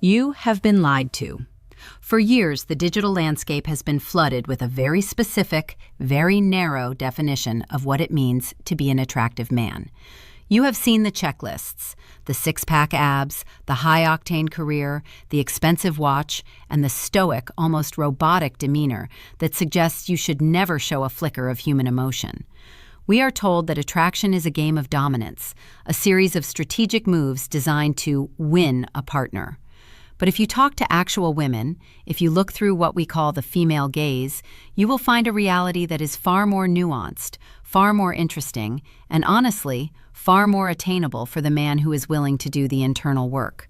You have been lied to. For years, the digital landscape has been flooded with a very specific, very narrow definition of what it means to be an attractive man. You have seen the checklists, the six-pack abs, the high-octane career, the expensive watch, and the stoic, almost robotic demeanor that suggests you should never show a flicker of human emotion. We are told that attraction is a game of dominance, a series of strategic moves designed to win a partner. But if you talk to actual women, if you look through what we call the female gaze, you will find a reality that is far more nuanced, far more interesting, and honestly, far more attainable for the man who is willing to do the internal work.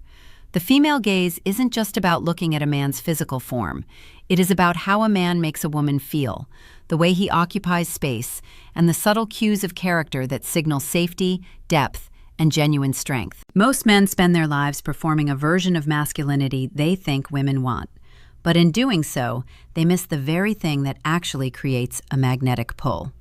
The female gaze isn't just about looking at a man's physical form. It is about how a man makes a woman feel, the way he occupies space, and the subtle cues of character that signal safety, depth, and genuine strength. Most men spend their lives performing a version of masculinity they think women want. But in doing so, they miss the very thing that actually creates a magnetic pull.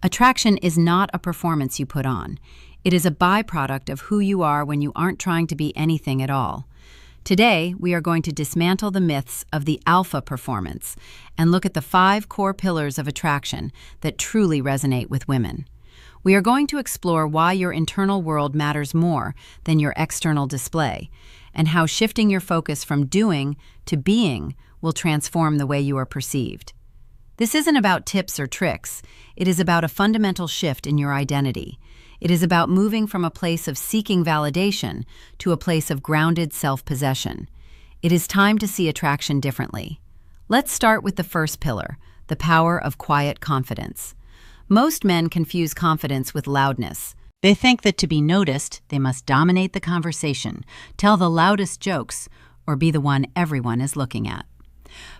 Attraction is not a performance you put on. It is a byproduct of who you are when you aren't trying to be anything at all. Today, we are going to dismantle the myths of the alpha performance and look at the 5 core pillars of attraction that truly resonate with women. We are going to explore why your internal world matters more than your external display, and how shifting your focus from doing to being will transform the way you are perceived. This isn't about tips or tricks. It is about a fundamental shift in your identity. It is about moving from a place of seeking validation to a place of grounded self-possession. It is time to see attraction differently. Let's start with the first pillar, the power of quiet confidence. Most men confuse confidence with loudness. They think that to be noticed, they must dominate the conversation, tell the loudest jokes, or be the one everyone is looking at.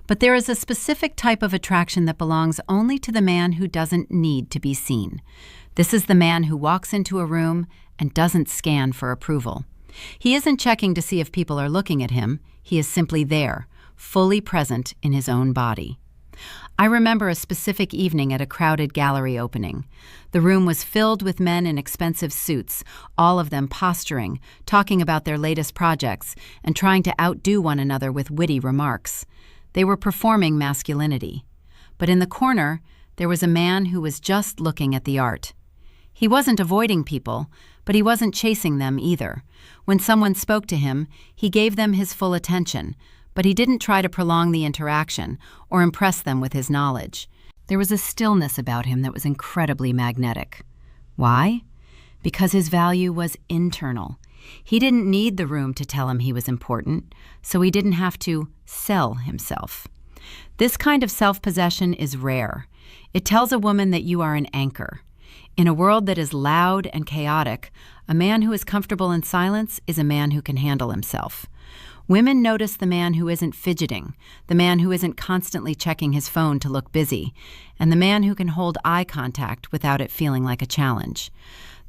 But there is a specific type of attraction that belongs only to the man who doesn't need to be seen. This is the man who walks into a room and doesn't scan for approval. He isn't checking to see if people are looking at him. He is simply there, fully present in his own body. I remember a specific evening at a crowded gallery opening. The room was filled with men in expensive suits, all of them posturing, talking about their latest projects, and trying to outdo one another with witty remarks. They were performing masculinity. But in the corner, there was a man who was just looking at the art. He wasn't avoiding people, but he wasn't chasing them either. When someone spoke to him, he gave them his full attention, but he didn't try to prolong the interaction or impress them with his knowledge. There was a stillness about him that was incredibly magnetic. Why? Because his value was internal. He didn't need the room to tell him he was important, so he didn't have to sell himself. This kind of self-possession is rare. It tells a woman that you are an anchor. In a world that is loud and chaotic, a man who is comfortable in silence is a man who can handle himself. Women notice the man who isn't fidgeting, the man who isn't constantly checking his phone to look busy, and the man who can hold eye contact without it feeling like a challenge.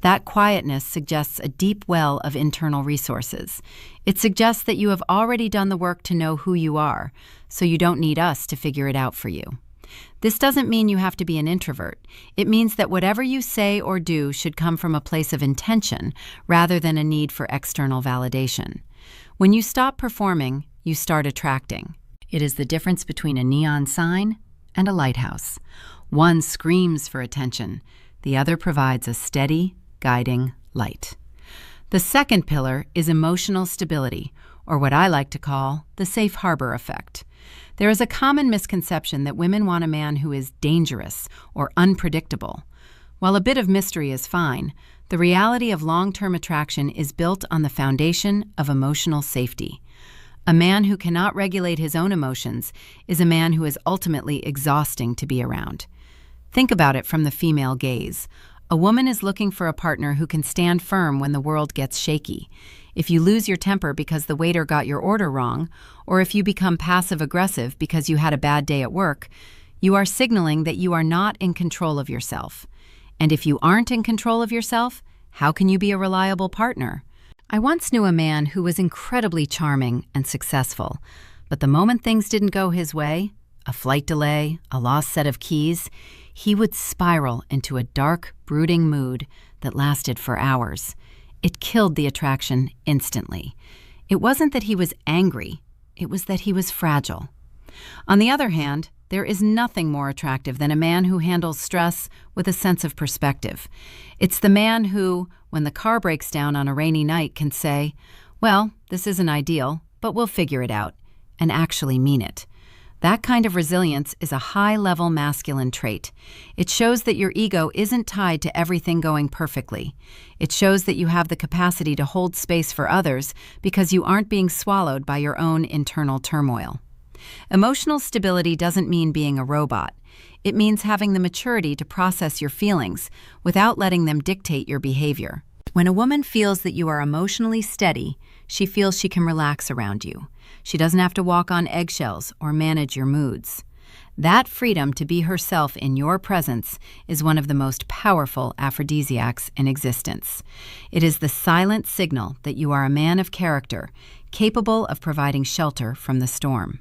That quietness suggests a deep well of internal resources. It suggests that you have already done the work to know who you are, so you don't need us to figure it out for you. This doesn't mean you have to be an introvert. It means that whatever you say or do should come from a place of intention rather than a need for external validation. When you stop performing, you start attracting. It is the difference between a neon sign and a lighthouse. One screams for attention. The other provides a steady, guiding light. The second pillar is emotional stability, or what I like to call the safe harbor effect. There is a common misconception that women want a man who is dangerous or unpredictable. While a bit of mystery is fine, the reality of long-term attraction is built on the foundation of emotional safety. A man who cannot regulate his own emotions is a man who is ultimately exhausting to be around. Think about it from the female gaze. A woman is looking for a partner who can stand firm when the world gets shaky. If you lose your temper because the waiter got your order wrong, or if you become passive-aggressive because you had a bad day at work, you are signaling that you are not in control of yourself. And if you aren't in control of yourself, how can you be a reliable partner? I once knew a man who was incredibly charming and successful, but the moment things didn't go his way, a flight delay, a lost set of keys, he would spiral into a dark, brooding mood that lasted for hours. It killed the attraction instantly. It wasn't that he was angry, it was that he was fragile. On the other hand, there is nothing more attractive than a man who handles stress with a sense of perspective. It's the man who, when the car breaks down on a rainy night, can say, "Well, this isn't ideal, but we'll figure it out," and actually mean it. That kind of resilience is a high-level masculine trait. It shows that your ego isn't tied to everything going perfectly. It shows that you have the capacity to hold space for others because you aren't being swallowed by your own internal turmoil. Emotional stability doesn't mean being a robot. It means having the maturity to process your feelings without letting them dictate your behavior. When a woman feels that you are emotionally steady, she feels she can relax around you. She doesn't have to walk on eggshells or manage your moods. That freedom to be herself in your presence is one of the most powerful aphrodisiacs in existence. It is the silent signal that you are a man of character, capable of providing shelter from the storm.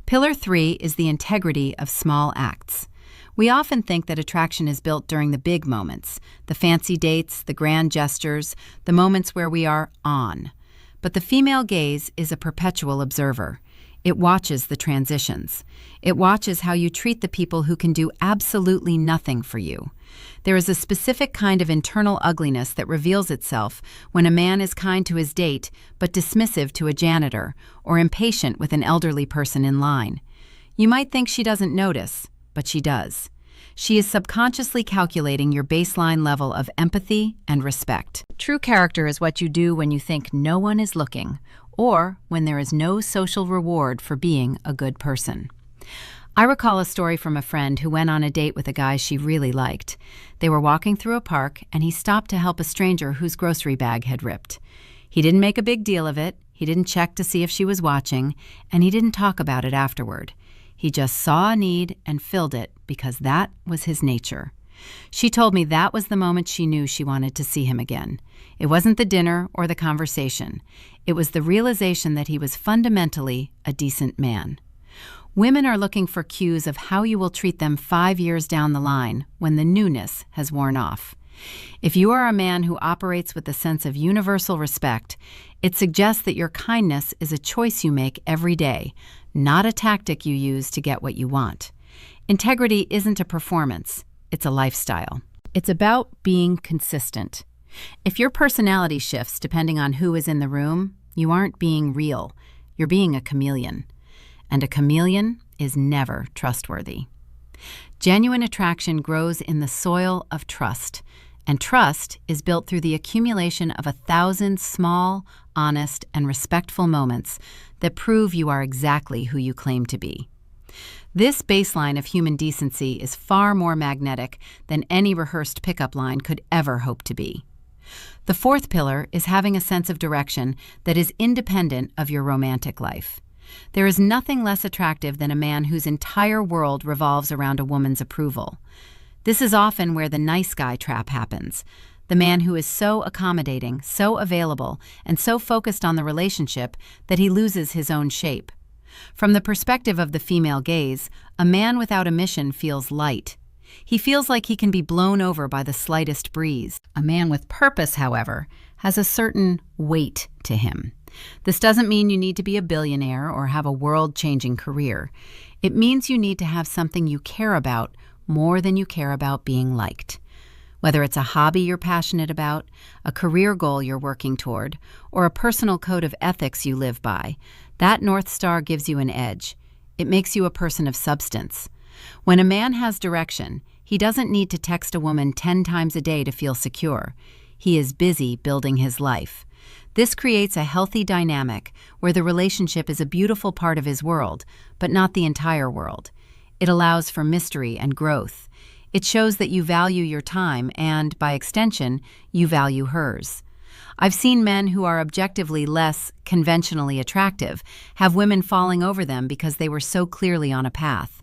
Pillar 3 is the integrity of small acts. We often think that attraction is built during the big moments, the fancy dates, the grand gestures, the moments where we are on. But the female gaze is a perpetual observer. It watches the transitions. It watches how you treat the people who can do absolutely nothing for you. There is a specific kind of internal ugliness that reveals itself when a man is kind to his date but dismissive to a janitor or impatient with an elderly person in line. You might think she doesn't notice, but she does. She is subconsciously calculating your baseline level of empathy and respect. True character is what you do when you think no one is looking, or when there is no social reward for being a good person. I recall a story from a friend who went on a date with a guy she really liked. They were walking through a park, and he stopped to help a stranger whose grocery bag had ripped. He didn't make a big deal of it, he didn't check to see if she was watching, and he didn't talk about it afterward. He just saw a need and filled it because that was his nature. She told me that was the moment she knew she wanted to see him again. It wasn't the dinner or the conversation. It was the realization that he was fundamentally a decent man. Women are looking for cues of how you will treat them 5 years down the line when the newness has worn off. If you are a man who operates with a sense of universal respect, it suggests that your kindness is a choice you make every day, not a tactic you use to get what you want. Integrity isn't a performance, it's a lifestyle. It's about being consistent. If your personality shifts depending on who is in the room, you aren't being real, you're being a chameleon. And a chameleon is never trustworthy. Genuine attraction grows in the soil of trust, and trust is built through the accumulation of 1,000 small, honest, and respectful moments that prove you are exactly who you claim to be. This baseline of human decency is far more magnetic than any rehearsed pickup line could ever hope to be. The fourth pillar is having a sense of direction that is independent of your romantic life. There is nothing less attractive than a man whose entire world revolves around a woman's approval. This is often where the nice guy trap happens. The man who is so accommodating, so available, and so focused on the relationship that he loses his own shape. From the perspective of the female gaze, a man without a mission feels light. He feels like he can be blown over by the slightest breeze. A man with purpose, however, has a certain weight to him. This doesn't mean you need to be a billionaire or have a world-changing career. It means you need to have something you care about more than you care about being liked. Whether it's a hobby you're passionate about, a career goal you're working toward, or a personal code of ethics you live by, that North Star gives you an edge. It makes you a person of substance. When a man has direction, he doesn't need to text a woman 10 times a day to feel secure. He is busy building his life. This creates a healthy dynamic where the relationship is a beautiful part of his world, but not the entire world. It allows for mystery and growth. It shows that you value your time and, by extension, you value hers. I've seen men who are objectively less conventionally attractive have women falling over them because they were so clearly on a path.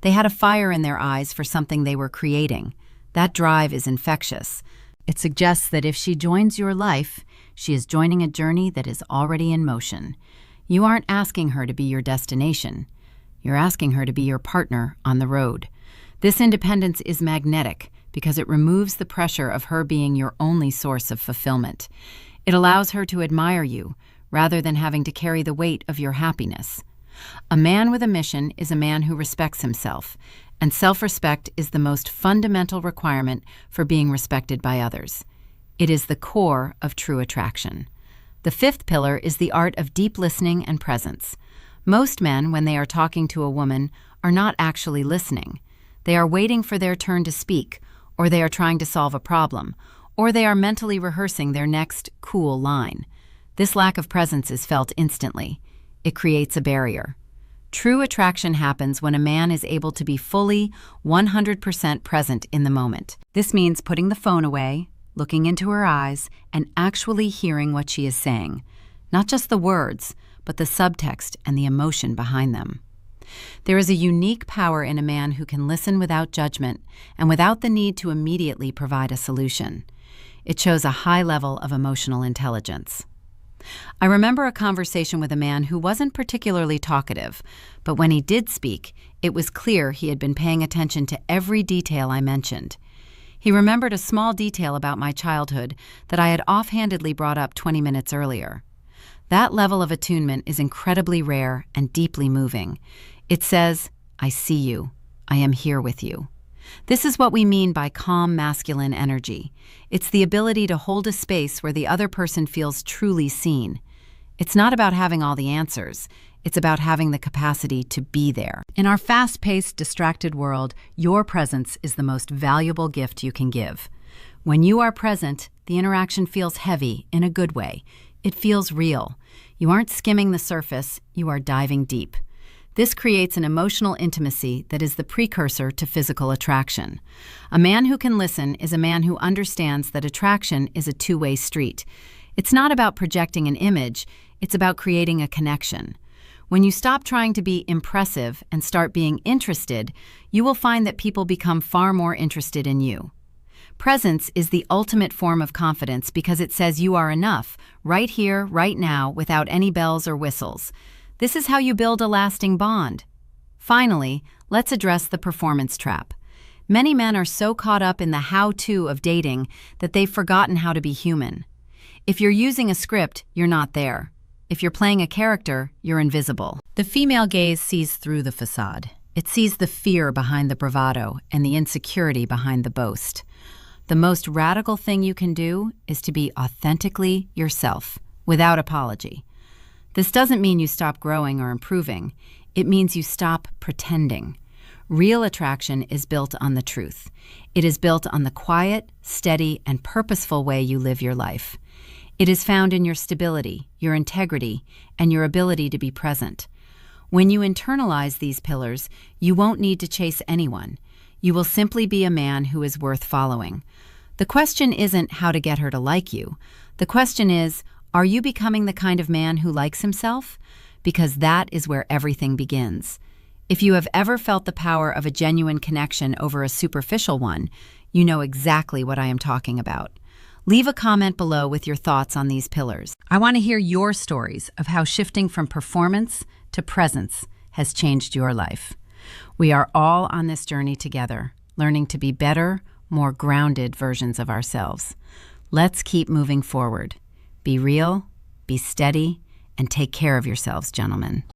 They had a fire in their eyes for something they were creating. That drive is infectious. It suggests that if she joins your life, she is joining a journey that is already in motion. You aren't asking her to be your destination. You're asking her to be your partner on the road. This independence is magnetic because it removes the pressure of her being your only source of fulfillment. It allows her to admire you, rather than having to carry the weight of your happiness. A man with a mission is a man who respects himself, and self-respect is the most fundamental requirement for being respected by others. It is the core of true attraction. The fifth pillar is the art of deep listening and presence. Most men, when they are talking to a woman, are not actually listening. They are waiting for their turn to speak, or they are trying to solve a problem, or they are mentally rehearsing their next cool line. This lack of presence is felt instantly. It creates a barrier. True attraction happens when a man is able to be fully, 100% present in the moment. This means putting the phone away, looking into her eyes, and actually hearing what she is saying. Not just the words, but the subtext and the emotion behind them. There is a unique power in a man who can listen without judgment and without the need to immediately provide a solution. It shows a high level of emotional intelligence. I remember a conversation with a man who wasn't particularly talkative, but when he did speak, it was clear he had been paying attention to every detail I mentioned. He remembered a small detail about my childhood that I had offhandedly brought up 20 minutes earlier. That level of attunement is incredibly rare and deeply moving. It says, "I see you. I am here with you." This is what we mean by calm masculine energy. It's the ability to hold a space where the other person feels truly seen. It's not about having all the answers. It's about having the capacity to be there. In our fast-paced, distracted world, your presence is the most valuable gift you can give. When you are present, the interaction feels heavy in a good way. It feels real. You aren't skimming the surface, you are diving deep. This creates an emotional intimacy that is the precursor to physical attraction. A man who can listen is a man who understands that attraction is a two-way street. It's not about projecting an image, it's about creating a connection. When you stop trying to be impressive and start being interested, you will find that people become far more interested in you. Presence is the ultimate form of confidence because it says you are enough, right here, right now, without any bells or whistles. This is how you build a lasting bond. Finally, let's address the performance trap. Many men are so caught up in the how-to of dating that they've forgotten how to be human. If you're using a script, you're not there. If you're playing a character, you're invisible. The female gaze sees through the facade. It sees the fear behind the bravado and the insecurity behind the boast. The most radical thing you can do is to be authentically yourself, without apology. This doesn't mean you stop growing or improving. It means you stop pretending. Real attraction is built on the truth. It is built on the quiet, steady, and purposeful way you live your life. It is found in your stability, your integrity, and your ability to be present. When you internalize these pillars, you won't need to chase anyone. You will simply be a man who is worth following. The question isn't how to get her to like you. The question is, are you becoming the kind of man who likes himself? Because that is where everything begins. If you have ever felt the power of a genuine connection over a superficial one, you know exactly what I am talking about. Leave a comment below with your thoughts on these pillars. I want to hear your stories of how shifting from performance to presence has changed your life. We are all on this journey together, learning to be better, more grounded versions of ourselves. Let's keep moving forward. Be real, be steady, and take care of yourselves, gentlemen.